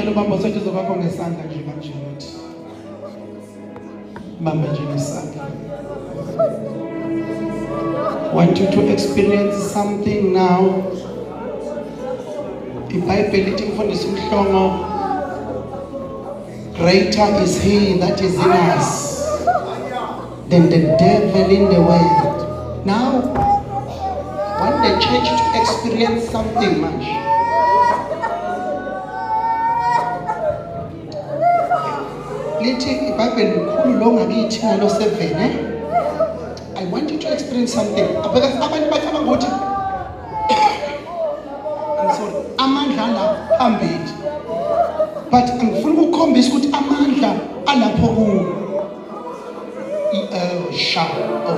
ngicela ubamba usetshizo kwakho ngesandla nje kanje ukuthi. Bamba nje ngesandla. Want you to experience something now. iBhayibheli lithi mfundisi uMhlongo, greater is he that is in us than the devil in the world. Now, want the church to experience something much. Lithi iBhayibheli likhulu lo ngakithi ngalo 7 I want you to experience something. Because abantu bacabanga ukuthi I'm sorry, amandla la phambili. But angifuna ukukhombisa ukuthi amandla alapho ku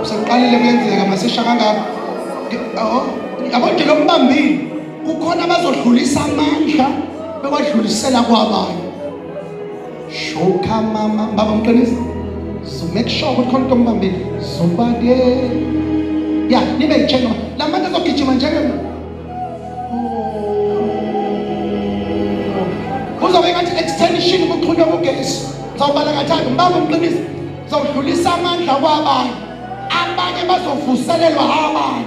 sekuqalile kuyenzeka masesha kangaka. Abantu lo mbambili kukhona abazodlulisa amandla bekwadlulisela kwabanye. Shoka mama baba mqinisa. So make sure ukuthi khona umbambili zobake. Yeah, nibe yicheno. La manje azogijima njenge uzobe ngathi extension ukuxhunywa kugesi. Uzawubala kathathu mbamba umqinisa. Uzodlulisa amandla kwabanye. Abanye bazovuselelwa abanye.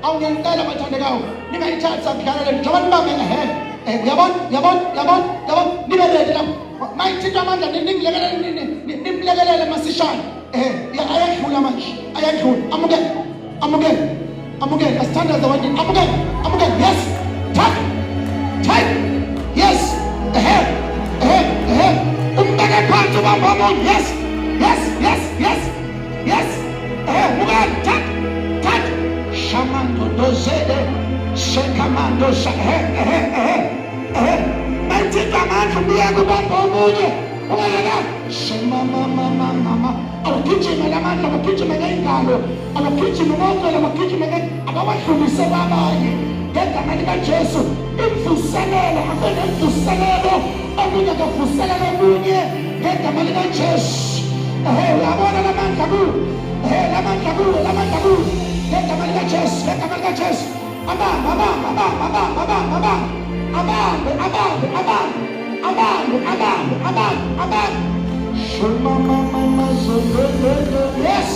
Awungicela bathandekayo. Ningayithatha kudlala le njengoba nibambe yabona nibe ready lapho. Mayithi amandla nimlekelele masishane. Ayadlula manje. Ayadlula. Amukela. Asithandaze abantu. Amukela. Yes. Take. Yes. Umbeke phansi ubamba umuntu. Yes. Mukela. Take. Shamando dozede. Shekamando Mayithi amandla miyeke ubamba umunye. Mama. Awugijime lamandla abagijime ngengalo. Abagijime ngomvelo abagijime abawadlulise kwabanye. Ngegama likaJesu imvuselelo akube imvuselelo omunye akavuselele omunye ngegama likaJesu. Uyabona lamandla ku. Lamandla ku. Ngegama likaJesu. Abambe. Mama yes.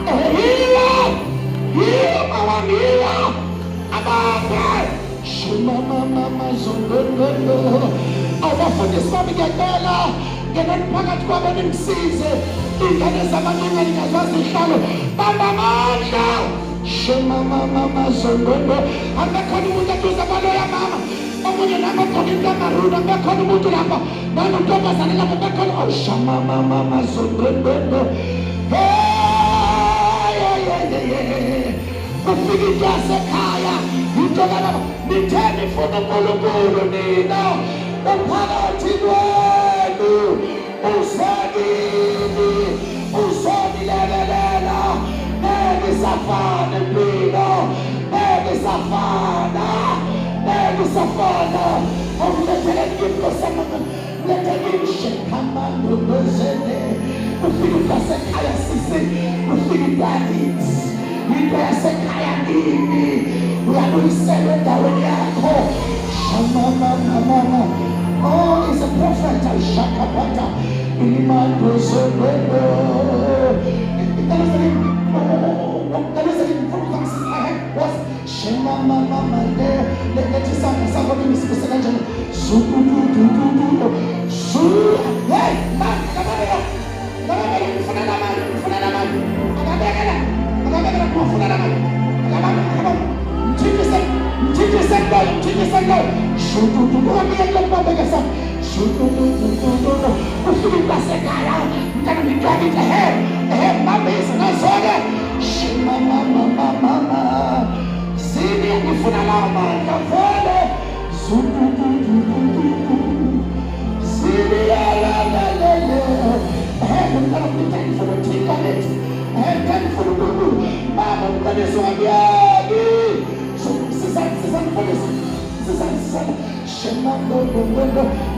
Heal. Abambe. Mama abafundisi bami ngiyacela ngene phakathi kwabo nimsize ingane zabantu engazwazi ihlalo bamba amandla. Mama abekhona umuntu eduze baloya mama omunye nami ogqoke inkamaruna bekhona umuntu lapha nanontombazane lapha bekhona mama ufike into yasekhaya into kalapha nitheni funa uNkulunkulu nina umphakathi wenu uzonilekelela Safana Pino, Baby Safana, oh, let it give us some, let it give shit, come on, we feel that's a kaya sisi, we feel that it's, we pass a kaya nini, we are going to surrender when you are called, Mama, oh, it's a prophet, I shakapata, in my bosom, that is in front of us. I was Shema Mama there. Let you sing something special. Hey, man, come on. Mama, Sini ngifuna lama ngavele Sini la I'm gonna be thankful for 3 minutes. Thankful for Mama, that is what we are. So, Susan, Shema,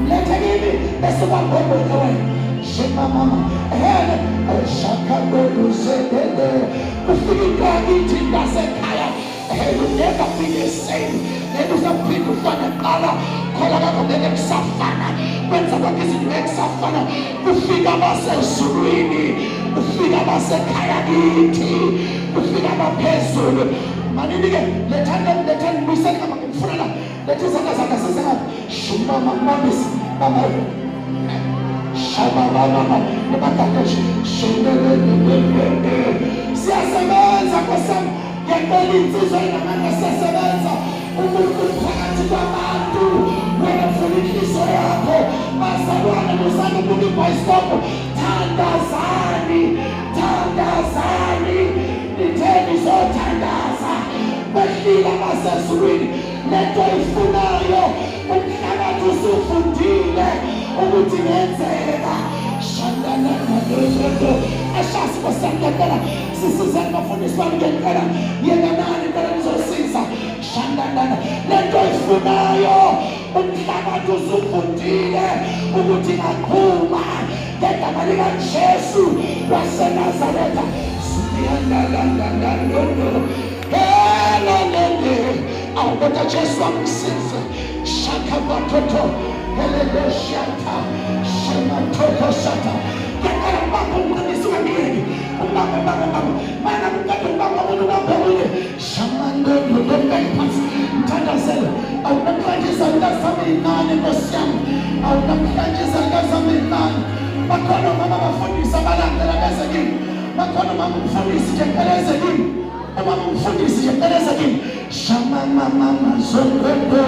let her give it. That's what I'm going Shema, Mama, Shaka, will never be the same. There is a people from the color. ukukholwa kwakho ngeke kusafana, kwenza konke izinto ngeke kusafana. Kufika abasezulwini, kufika abasekhaya kithi, kufika abaphezulu. Manini-ke lethani mbuyiseni kama ngimfuna la, letha izandla zakhe sesengaphi shumama mambisi mama siyasebenza kwesami ngempela insizwa enamandla, siyasebenza umuntu phakathi kwabantu. Wena vula inhliziyo yakho, bazalwane muzame ukubuka ibhayisikopo. Thandazani, nitheni zothandaza, behlile abasezulwini. Lento oyifunayo umhlabathi usufundile ukuthi ngenzeka. Ashasi kwasangempela sisizani bafundisi bami ngempela yenganani impela nizosiza. Shandandana lento oyifunayo umhlabathi usufundile ukuthi ngaqhuma ngegama likaJesu waseNazaretha. Awukodwa Jesu amsize. Shakabatoto heleleshata shematoto shata yakala mbamba umqinisi wemiyeni umbamba mana kukade umbamba umuntu ngaphamile shamando lobempasi mthandazelo. Awunamhlanje ngazama inani Nkosi yami, awunamhlanje ngazama inani. Bakhona mama bafundisi abalandela bese kimi, bakhona mama umfundisi nje peleze kimi, mama umfundisi nje peleze kimi. Shamama zongondo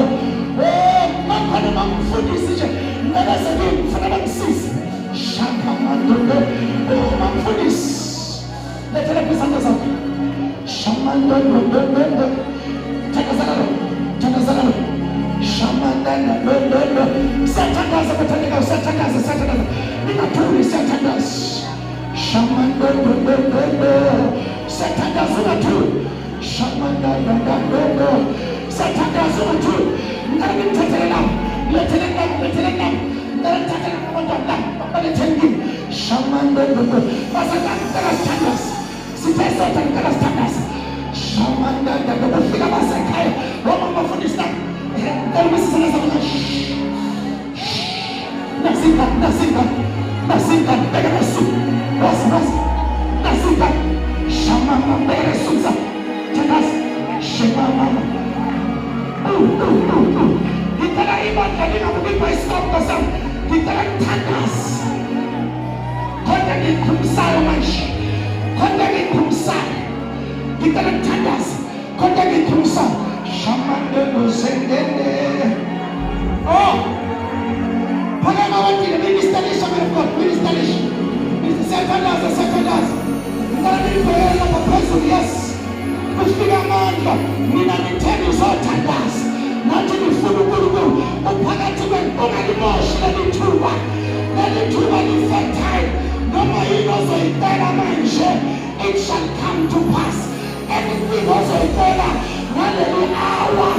bakhona mama umfundisi nje peleze kimi, mfuna bamsize. Shakamando mama umfundisi lethele izandla zakho. Shamando thandazana shamandana siyathandaza bathandeka, siyathandaza ningathuli, siyathandaza shamandana siyathandaza ungathuli shamandana siyathandaza ungathuli. Ngake ngithathele lapho, lethele lapho ngithathele abantwana lapho balethele kimi shamandana basathandaza sithandaza sithe sotha ngicela sithandaza shamandana kufika basekhaya wama bafundisi lapho. Nasinga beresu was nasinga shamama beresu za takas shamama itala ibanda lingabuka isikopo sam itala takas konke ngikhumsayo manje, konke ngikhumsayo itala takas konke ngikhumsayo shamande lozendele. Oh, phakama wantile ministalisha God, ministalisha siyathandaza ngicela nilivele lapha phezulu. Yes, kufika amandla. Mina ngitheni uzothandaza nathi nifuna uNkulunkulu uphakathi ungalimoshi leli thuba li-fertile. Noma yini ozoyibeka manje, it shall come to pass. Everything ozoyibeka ngaleli hour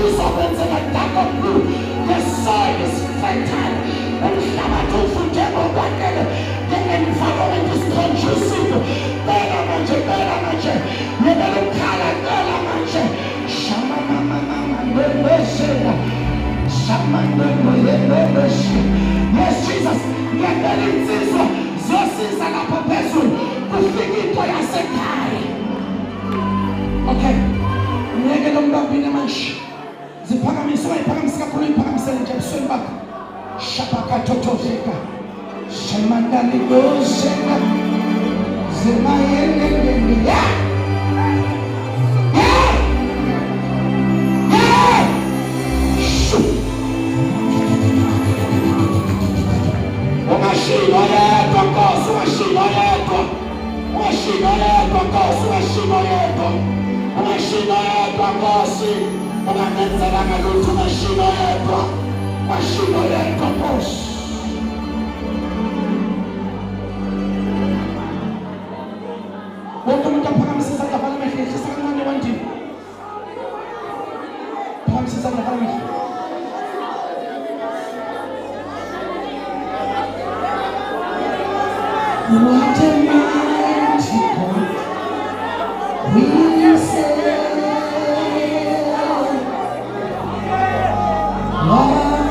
izokwenzeka double. The soil is fertile. Umhlabathi ufunde ngokwanele. The environment is conducive. Bela manje yebela ukhala bela manje yes Jesus, ngiyabela insizwa zosiza lapho phezulu kufika into yasekhaya. Okay, ngeke lo mbambini manje ziphakamise, wayiphakamise kakhulu, iphakamisele nje ebusweni bakho. Shapakatotofika shemandaligosheka zimayeleleni ungashilo yedwa Nkosi, ungashilo yedwa Nkosi, ungashilo yedwa Nkosi, ungangenzelanga lutho, ungashilo yedwa Nkosi. Wonke umuntu aphakamise isandla avala amehlo, ehlisa kancane wandini. Phakamise isandla avala amehlo. What a mighty God we serve. What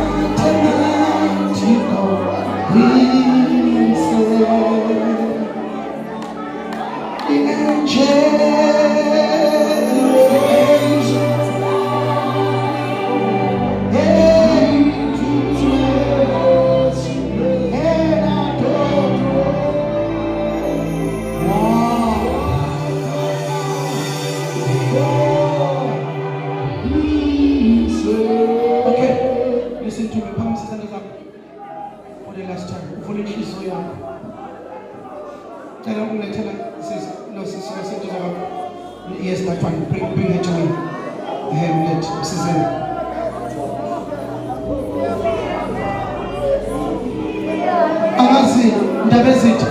Yes, that one. Bring her to me. Let Susan. Agazi, ndabezitha.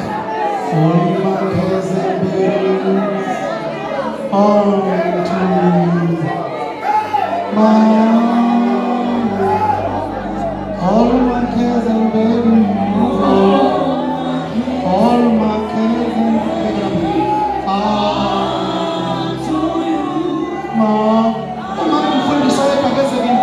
All my cares and burdens unto all my cares and burdens, all my cares and burdens unto you. Mfundisha wetu ageze gini.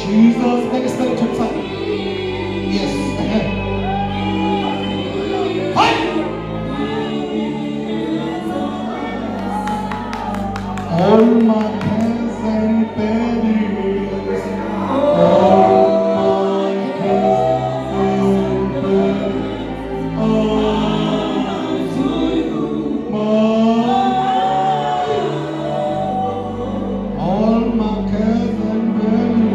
Jesus, make a spell to fight. Yes. Fight. All my cares and burdens, all my cares and burdens, unto you, all my cares and burdens.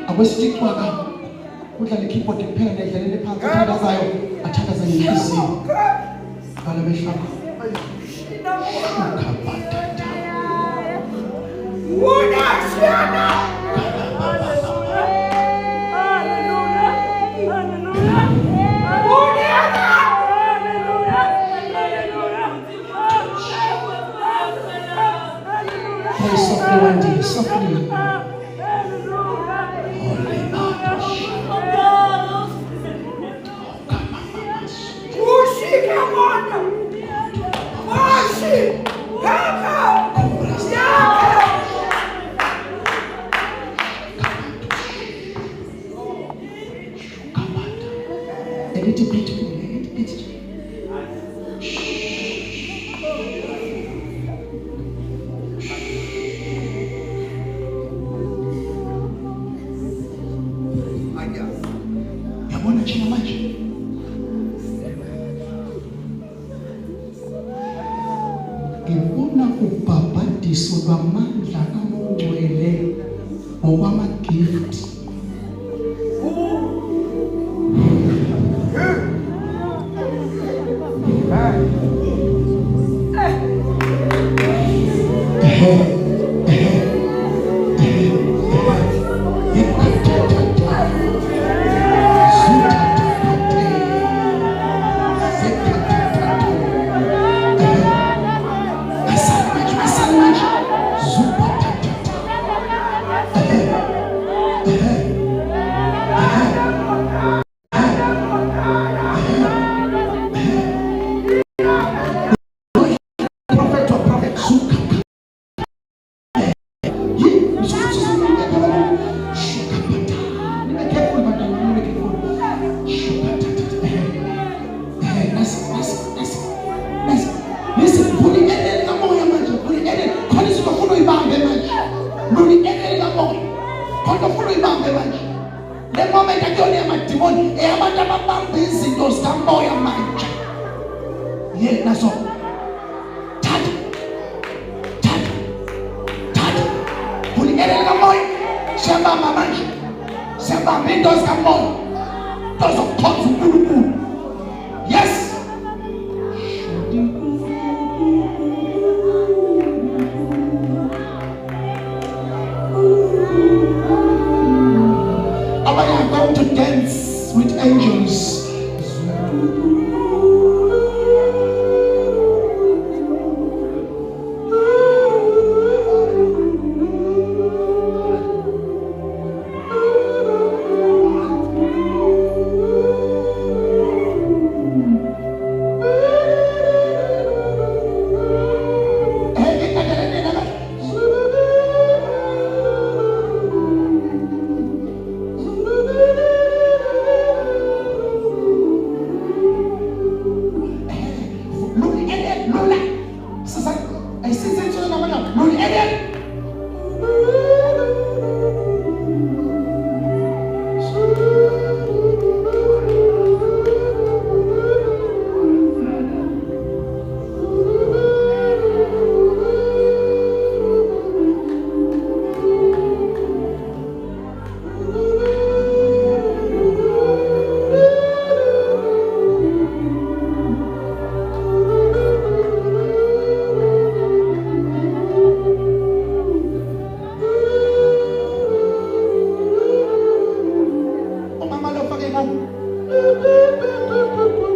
Akwesitikwaga udlale keyboard kuphela edlalele phansi athandazayo athandaza ngenhliziyo bhala behlaka ukhabhatata unashiyana softly one day, softly. A little bit. Yabona chini manje. Ngibona ubhabhadiso lwamandla kamongcwele okwama-gift. Le moment akuyona yamadimoni eyabantu ababamba izinto zikamoya manje. Yena so thatha kunikele kamoya siyabamba manje, siyabamba into zikamoya tozokukhonza uNkulunkulu. Yes. I am going to dance with angels.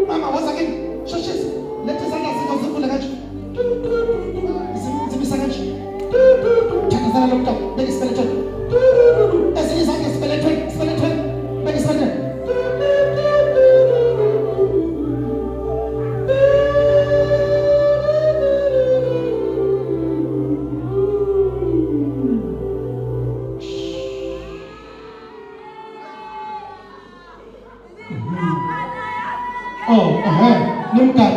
Mama, what's again? Shoshes. Let us understand what's the language. Zimisa kanji. Chakazana lokta. Begi speleton. Ezini zange speleton. Begi speleton. Nunca.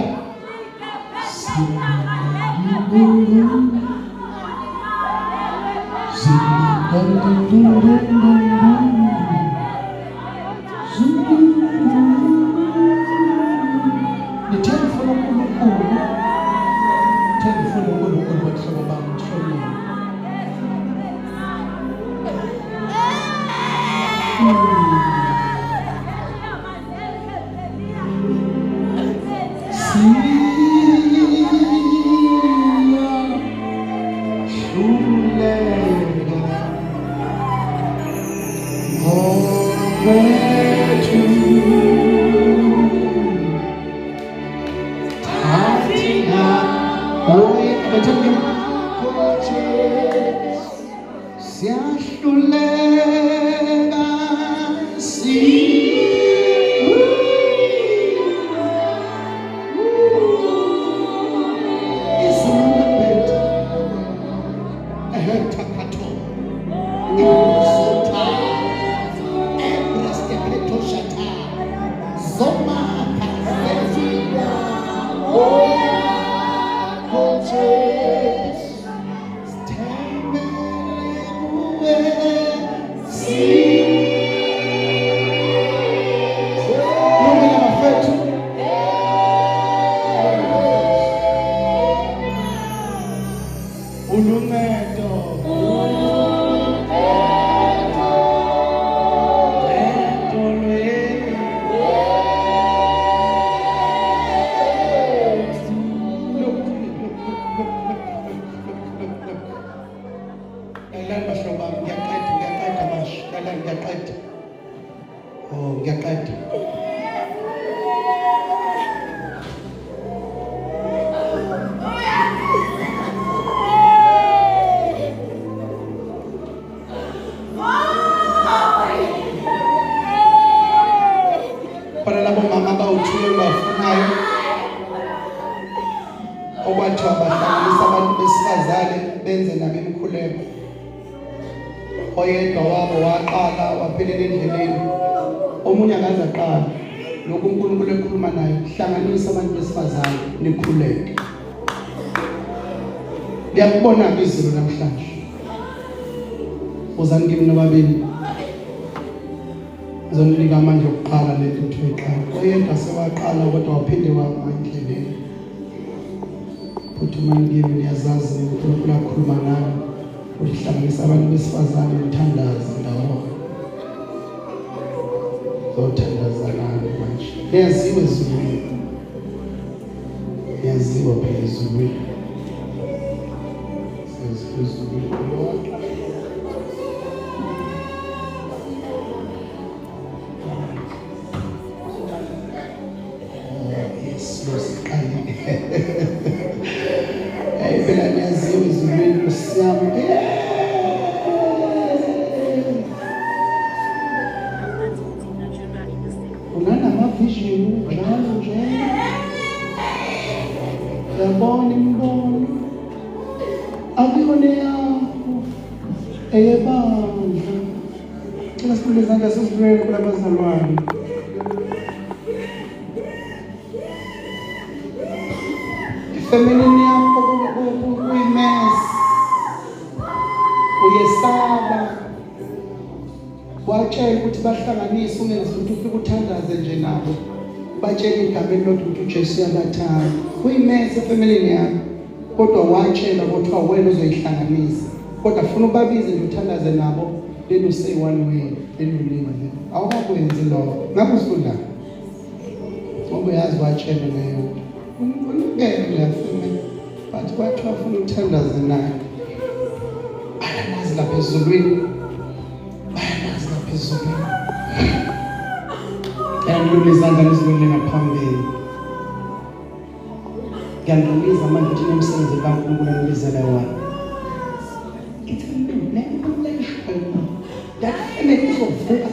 Oyedwa wabo waqala waphelela endleleni. Omunye akazaqala. Lokhu uNkulunkulu ekhuluma naye, hlanganisa abantu besifazane nikhuleke. Ngiyakubona izulu namhlanje. Uzani kimi nobabili. Uzoninika amandla okuqala lento eqala. Oyedwa sewaqala kodwa waphinde wama endleleni. Futhi manje kimi niyazazi uNkulunkulu akhuluma nawe. Uhlanganisa abantu besifazane uthandaza ndawo. Zothandazana manje. Yaziwe izulu. Yaziwe phela izulu. Sezizulu Lord. Yes, Lord. Hey, phela yaziwe izulu siyami. Vision, yabona imbono akuyona yakho eyebandla cela sipule izandla sesivele kulabazalwane ifeminini yakho uyimess uyesaba watshela ukuthi bahlanganise ungenza ukuthi ufike uthandaze nje nabo batshela igameni lokuthi uJesu uyabathanda uyimese efeminini yakho kodwa watshela ukuthi wena uzoyihlanganisa kodwa ufuna ubabize nje uthandaze nabo then you say one way then you leave again awukwenzi lokho ngabe usifunda ngoba yazi watshela leyo ngeke lafuna but wathi wafuna uthandaze naye ayamazi lapha ezulwini Ngiyalula izandla lezibonile ngaphambili. Ngiyalungisa manje ukuthi nemsebenzi kaNkulunkulu anibizele wona. It's a manipulation. That family izovuka.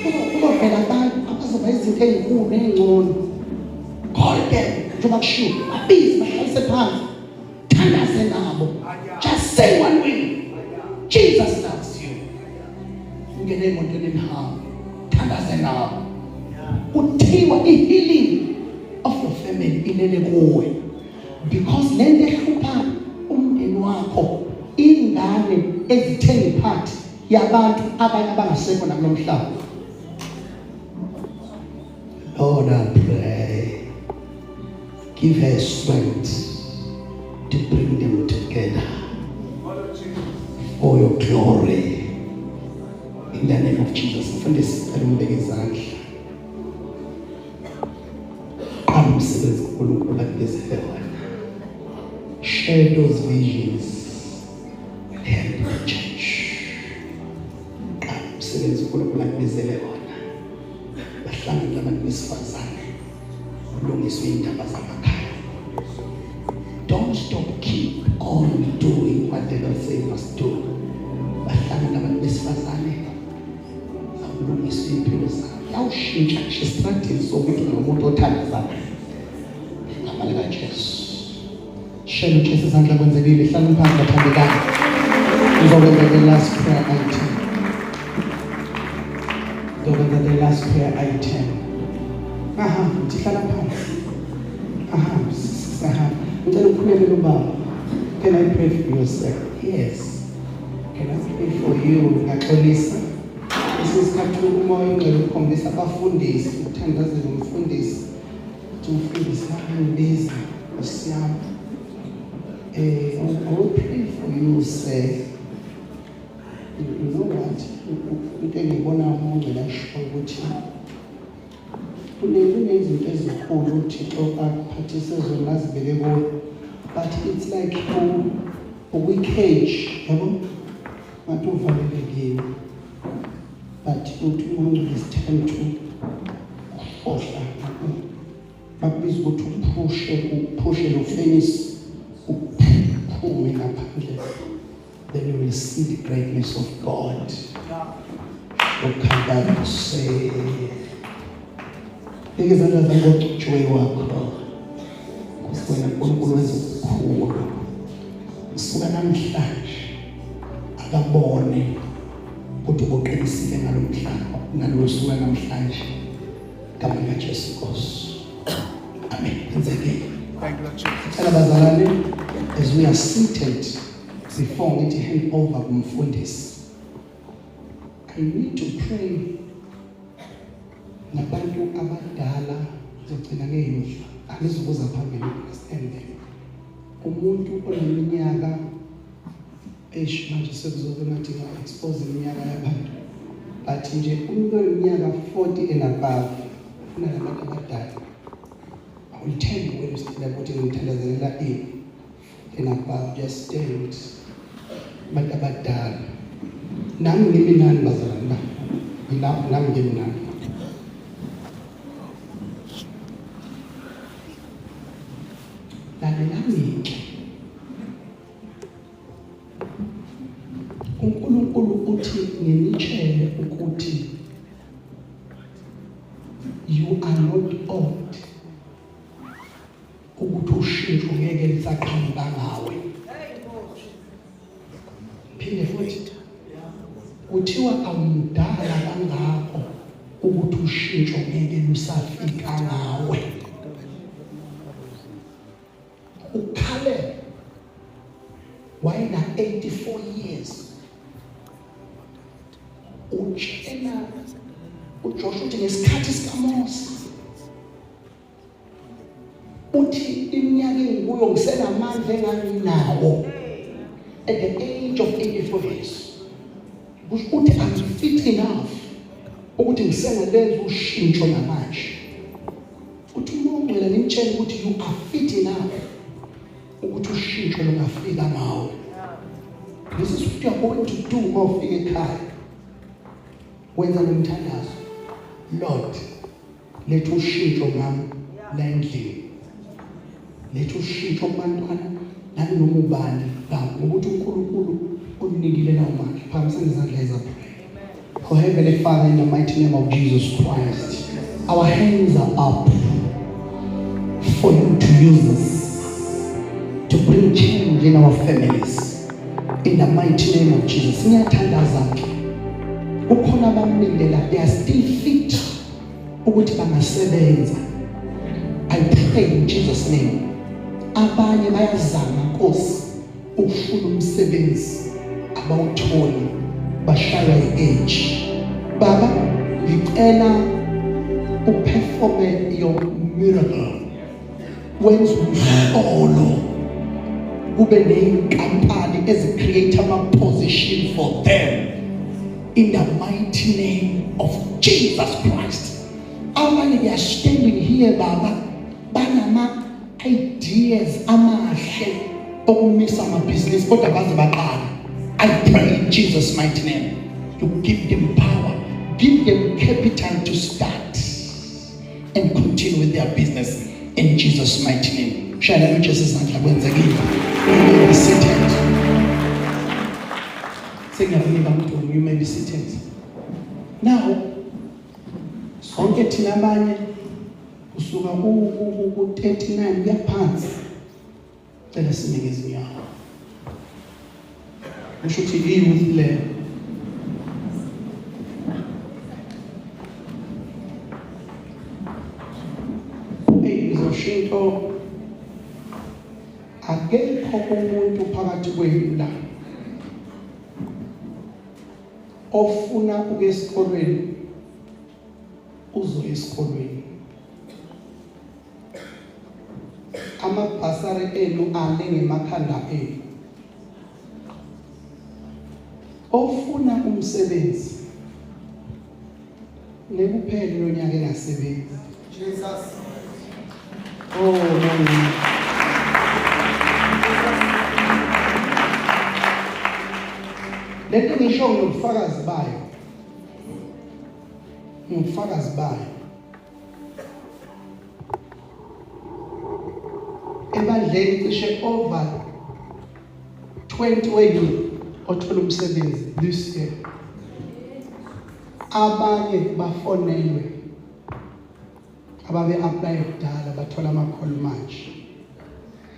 Kuzovela abantu abazoba izinto ezinkulu nezingcono. Call them njengoba kushiwo. Abize bahlalise phansi. Thandaze nabo. Just say one word. Jesus loves you. Ungene emontweni emhamba. Thandaze nabo. Kuthiwa healing of your family ilele kuwe. Because lento ehlupha umndeni wakho ingane ezithenga iphathi yabantu abanye abangasekho namhlanje. Lord, I pray, give her strength to bring them together for your glory. In the name of Jesus. Mfundisi alimbeke izandla. Umsebenzi uNkulunkulu akubizele wona. Share those visions and help the church. Umsebenzi uNkulunkulu akubizele wona. Bahlangane abantu besifazane. Kulungiswe indaba zamakhaya. Don't stop, keep on doing what the Lord says you must do. Bahlangane abantu besifazane. Kulungiswe impilo zabo. Yawushintsha nje strategy sokuthi umuntu othandazayo. Ngamala kaJesu. Shela uJesu izandla kwenzekile hlala phansi bathandekayo. Ngizokwenza the last prayer item. Ngizokwenza the last prayer item. Aha, ndihlala phansi. Aha, sahamba. Ngicela ukhulekele ubaba. Can I pray for you, sir? Yes. Can I pray for you? Ngaxolisa. Isikhathi umoya ongcwele ukhombisa abafundisi uthandazela umfundisi umfundisi ayibiza usiyama I will pray for you, sir. You know what? Into engibona umongo la sho ukuthi kunezinto ezikhulu uThixo akuphathise zona azibeke kuwe, but it's like a cage, yabo ngathi uvalelekile. But it's time to offer. But please go to push and finish. Then you will see the greatness of God. Will come back to say, because I don't want to joy work. Because when I'm going to go cool, so when I'm flash, I'm born. Ukuthi boqinisile ngalomhlaba nalosuku namhlanje ngama kaJesu Nkosi. Amen. Kwenzekile. Thank you Jesus. Abazalwane, as we are seated before we hand over kumfundisi, I need to pray nabantu abadala zogcina ngeyouth. Angizobuza phambili stand there. Umuntu oneminyaka manje sekuzobe ngathi expose iminyaka yabantu, but nje umuntu oneminyaka 40 and above kunalabantu abadala. I will tell you when you stand ukuthi ngithandazela and above, just stand. Abantu abadala nami ngimi nani bazalwane ba ngilapho nami ngimi nani. Lalelani uNkulunkulu uthi nginitshele ukuthi you are not old ukuthi ushintsho ngeke lisaqhamuka ngawe. Phinde futhi uthiwa awumdala kangako ukuthi ushintsho ngeke lusafika ngawe. uKhaleb wayena 84 years. Utshela uJoshua uthi ngesikhathi sikaMose uthi iminyaka enguyo ngisenamandla enganginawo at the age of 84 years. Uthi I'm fit enough ukuthi ngisengalenza ushintsho namanje. Uthi uMongcwele nimtshela ukuthi you are fit enough ukuthi ushintsho lungafika ngawe. This is what you are going to do mawufika ekhaya. Wenza nomthandazo. Lord, letha ushintsho ngami la endlini, letha ushintsho kubantwana nami noma ubani ngokuthi uNkulunkulu unikile lawo mandla. Phakamise izandla zakho. Oh Heavenly Father, in the mighty name of Jesus Christ, our hands are up for you to use us to bring change in our families. In the mighty name of Jesus. Ngiyathandaza ke ukhona abamlindela, they are still fit ukuthi bangasebenza. I pray in Jesus name. Abanye bayazama Nkosi ukufuna umsebenzi abawutholi, bashaya i-age. Baba, ngicela uperform your miracle. Wenza umhlolo kube ney'nkampani ezi-create ama-position for them in the mighty name of Jesus Christ. Abanye they are standing here Baba, banama ideas amahle okumisa amabhizinisi kodwa baze baqala. I pray in Jesus' mighty name, you give them power, give them capital to start and continue with their business in Jesus' mighty name. Shall I just say once again? You may be seated. You may be seated. Now, sonke thina abanye kusuka ku-39 yaphansi, cela sinikeze inyawo. Usho ukuthi i-youth le izoshintsho. Akekho umuntu phakathi kwenu la ofuna ukuya esikolweni uzoya esikolweni. Amabhasari enu ale ngemakhanda enu. Ofuna umsebenzi nekuphele lonyaka engasebenzi. Jesus. Oh no. Lento ngisho ngobufakazi bayo. Ngobufakazi bayo. Ebandleni cishe over 20 wenu othola umsebenzi this year. Abanye bafonelwe, ababe apply kudala bathola ama-call manje.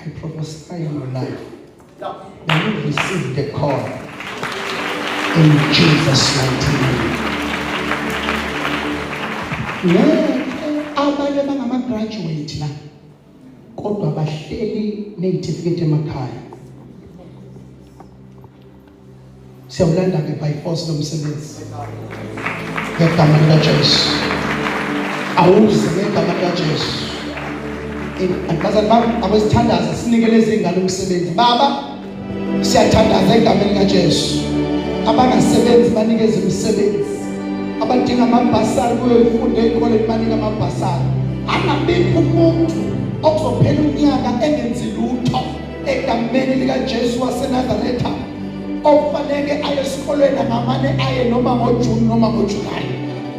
I prophesy in your life that you receive the call in Jesus' mighty name. Abanye bangama-graduate la kodwa bahleli ne-certificate emakhaya. Siyawulanda ke by force lomsebenzi ngegama likaJesu. Awuze ngegama likaJesu. Abazali bami abasithandaza sinikele izingane umsebenzi. Baba, siyathandaza ngegama likaJesu. Abangasebenzi banikeze umsebenzi. Abadinga amabhasari kuyofunda ezikoleni banika amabhasari. Angabikho umuntu okuzophela unyaka engenzi lutho egameni likaJesu waseNazaretha okufanele aye esikolweni ngamane aye noma ngoJuni noma ngoJulayi.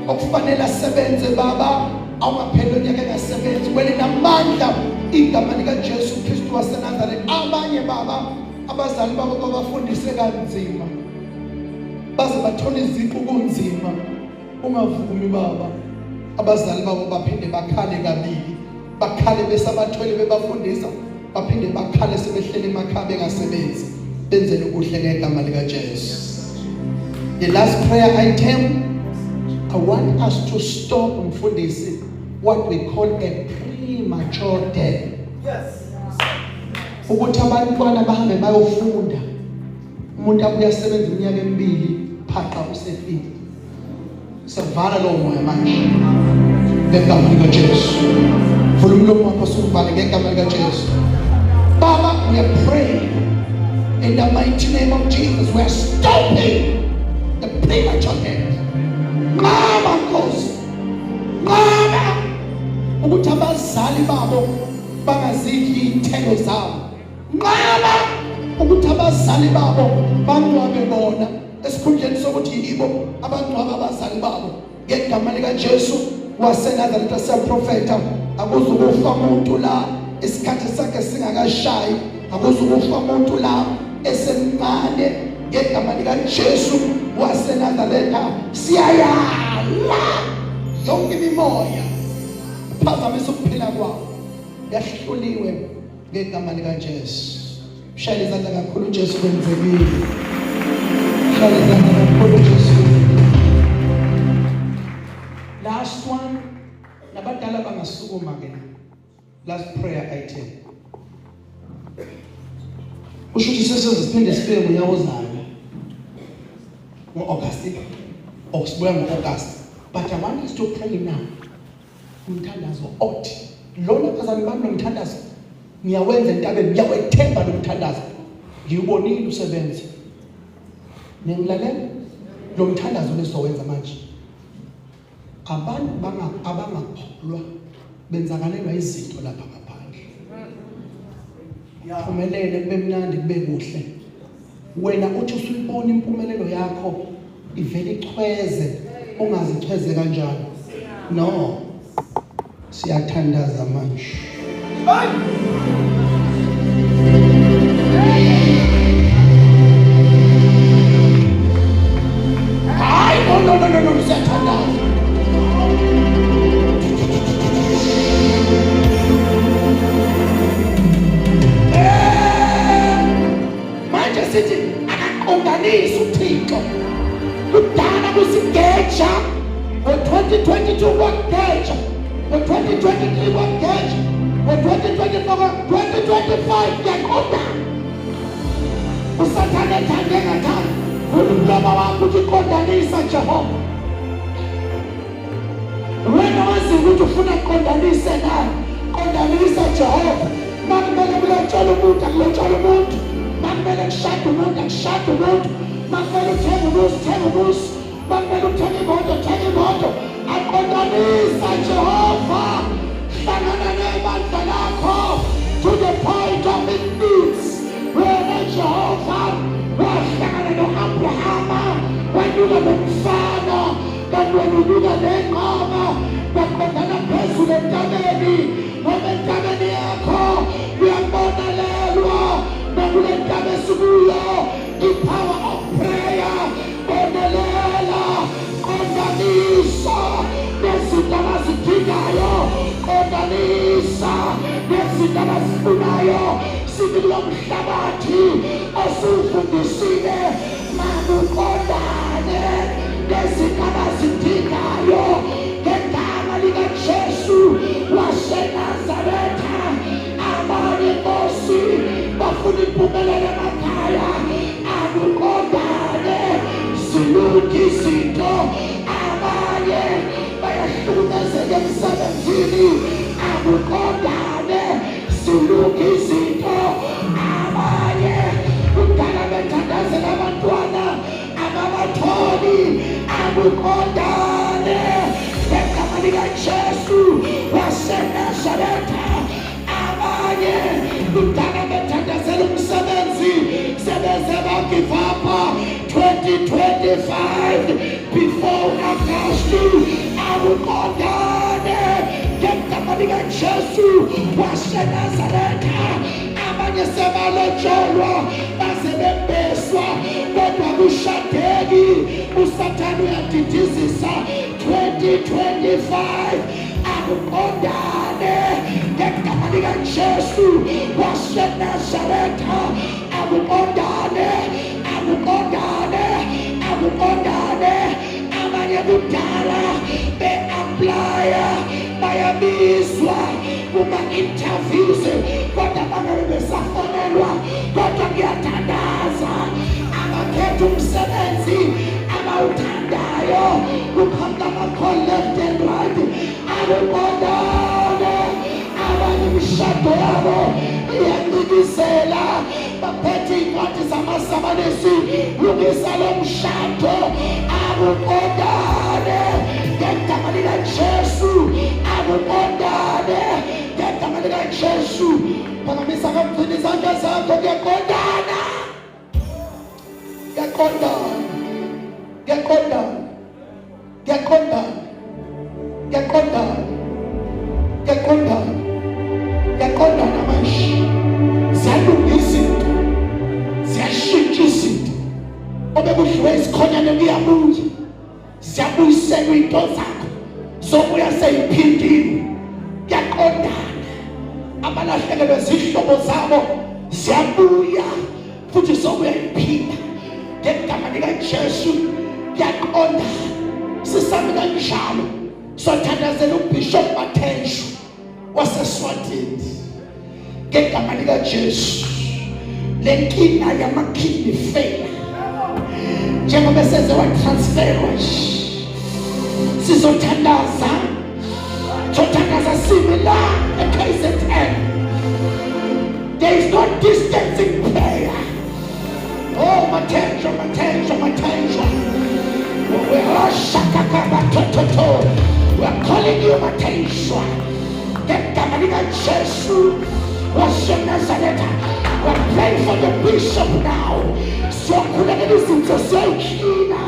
Okufanele asebenze Baba awungaphela unyaka engasebenzi. Welinamandla igama likaJesu Kristu waseNazaretha. Abanye Baba abazali babo babafundise kanzima baze bathola iziqu kunzima. Ungavumi Baba abazali babo baphinde bakhale kabili, bakhale besabathwele bebafundisa, baphinde bakhale sebehlele emakhaya bengasebenzi. Benzele ukuhle ngegama likaJesu. The last prayer item, I want us to stop mfundisi what we call a premature death. Yes. Ukuthi abantwana bahambe bayofunda. Umuntu abuya sebenza iminyaka emibili phaqa usefile. Savala lo moya manje. Ngegama likaJesu. Vula umlomo wakho suvale ngegama likaJesu. Baba, we are praying in the mighty name of Jesus. We are stopping the premature death. Mama Nkosi. Mama. Ukuthi abazali babo bangazidli izithelo zabo. Mama. Ukuthi abazali babo bangcwabe bona esikhundleni sokuthi yibo abangcwaba abazali babo. Ngegama likaJesu waseNazaretha siyaprofetha akuzukufa umuntu la isikhathi sakhe singakashayi akuzukufa umuntu la esemncane ngegama likaJesu waseNazaretha siyayala yonke imimoya phazamisa ukuphila kwawo yahluliwe ngegama likaJesu. Shayela izandla kakhulu uJesu kwenzekile. Shayela izandla kakhulu uJesu. Last one, nabadala bangasukuma ke. Last prayer item. Usho ukuthi sesiphinde sibe ngonyaka ozayo. Ngo-August. Okusibuya ngo-August. But I want us to pray now. Umthandazo othi lona phazami bami nomthandazo ngiyawenza entabeni ngiyawethemba lo mthandazo ngiwubonile usebenza nengilalela lo mthandazo lesowenza manje abantu abangakholwa benzakalelwa izinto lapha ngaphandle yaphumelele kube mnandi kube kuhle wena uthi usuyibona impumelelo yakho ivele ichweze ungazichweze kanjani no siyathandaza manje hayi no siyathandaza manje sithi akaqondanisa uThixo kudala kusigeja ngo-2022 kwageja ngo-2023 kwageja ngo-2024 2025 kuyaqondana usathane ethande ngathanda umlomo wakho uthi qondanisa Jehova wena wazi ukuthi ufuna kuqondanise naye qondanisa Jehova makumele kulotshela umuntu akulotshela umuntu makumele kushada umuntu akushada umuntu makumele uthenge ubusi makumele uthenge imoto aqondanisa Jehova hlangana nebandla lakho to the point of it needs wena Jehova wahlangana no-Abrahama wanuka nomfana kanti wanuka nenqama baqondana phezulu entabeni ngoba entabeni yakho uyabonelelwa nakule ntaba esikuyo i-power of prayer bonelela qondanisa nezinto abazidingayo qondanisa nezinto abazifunayo sithi kulo mhlabathi osufundisile makuqondane nezinto abazidingayo ngegama likaJesu waseNazaretha abanye Nkosi bafuna impumelelo emakhaya akuqondane zilunge izinto abanye bayahlukumezeka emsebenzini akuqondane zilunge izinto abanye kudala bethandazela abantwana ababatholi akuqondane ngegama likaJesu waseNazaretha abanye kudala bethandazela umsebenzi sebeze bagive up 2025 before August akuqondane ngegama likaJesu waseNazaretha abanye sebalotsholwa baze bembeswa kodwa kushadeki usathane uyadidizisa 2025 akuqondane ngegama likaJesu waseNazaretha akuqondane abanye kudala be-aplya bayabizwa kuma-interviews kodwa bangabe besafonelwa kodwa kuyathandaza abakhetha umsebenzi abawuthandayo kukhamba ama-call left and right akuqondane abanye imishado yabo iyancikizela baphethe iy'ncwadi zamasamanisi lungisa lo mshado akuqondane ngegama likaJesu akuqondane ngegama likaJesu phakamisa kamgcina izandla zakho kuyaqondana Ngiyaqondana manje. Ziyalunga izinto. Ziyashintsha izinto. Obekudliwe isikhonyane kuyabuya. Ziyabuyisela into zakho. Zobuya seyiphindile. Ngiyaqondana. Abalahlekelwe zihlobo zabo ziyabuya futhi zobuya iphinda. Ngegama likaJesu ngiyaqondana. Sisami kanjalo. Sothandazela uBishop Mathenshu waseSwatini. Ngegama likaJesu. Lenkinga yamakidney failure. Njengoba seze watransferwa. Sizothandaza. Sothandaza similar KZN. There is no distance in prayer. Oh, Mathenshu. We're calling you Mathenshu. Ngegama likaJesu waseNazareth. We're praying for the bishop now. Sokhulekela izinto zekhina.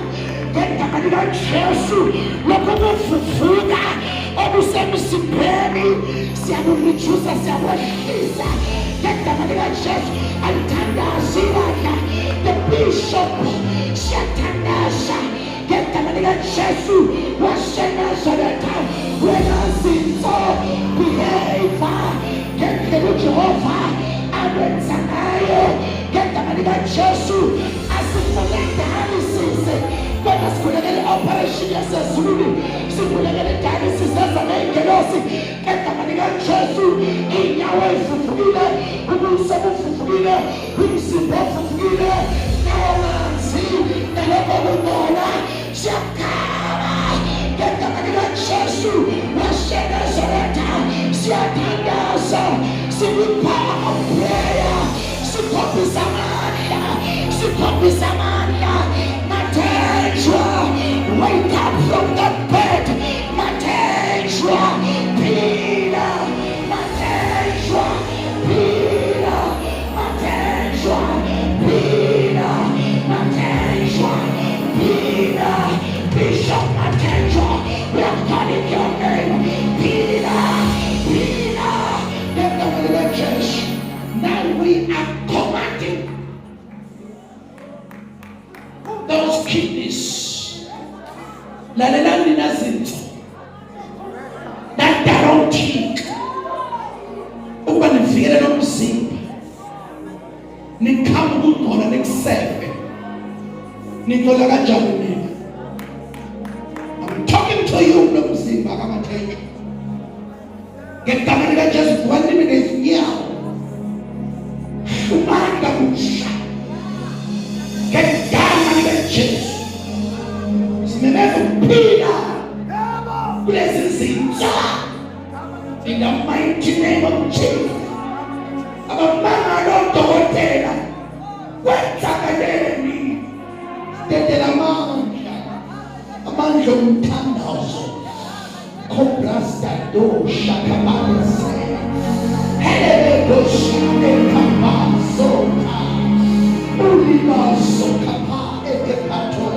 Ngegama likaJesu lokho kufufuka obusemsipheni siyabulijusa siyawehlisa. Ngegama likaJesu alithandazilana. The bishop siyathandaza. Ngegama likaJesu waseNazareth. Wena zinto behave ngendlela uJehova abenza ngayo. Ngegama likaJesu asifune dialysis. Kodwa sikhulekele operation yasezulwini. Sikhulekele dialysis ezalengelosi. Ngegama likaJesu inyawo ezifufukile, ubuso bufufukile, umzimba ufufukile, namanzi nalokho kungcola siyakhala. Ngegama likaJesu waseNazareth siyathandaza. Power of prayer. Sikhombisa amandla. Mathenshu, wake up from the bed. Mathenshu, Peter. Mathenshu, Peter. Mathenshu, Peter. Mathenshu, Peter. Bishop Mathenshu, we are calling your name. Peter. Now we are commanding those kidneys. Lalelani nazinto. That don't think. Ukuba nifikele nomzimba. Nikama ukungcola nekuseve. Ningcola kanjani mina? I'm talking to you nomzimba kaMathenshu. Ngegama likaJesu kuwalimile izinyawo. Umanda kusha. Ngegama likaJesu. Simemeza ukuphila kulezi zinto. In the mighty name of Jesus. Abamanga nodokotela wenzakaleni. Dedela amandla omthandazo. Kobrasta do shakabalese. Helele do shine kamasota. Ulima sokapa ekepato.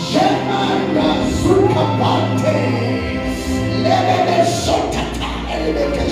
Shemanda sukapate. Lele sotata elebeke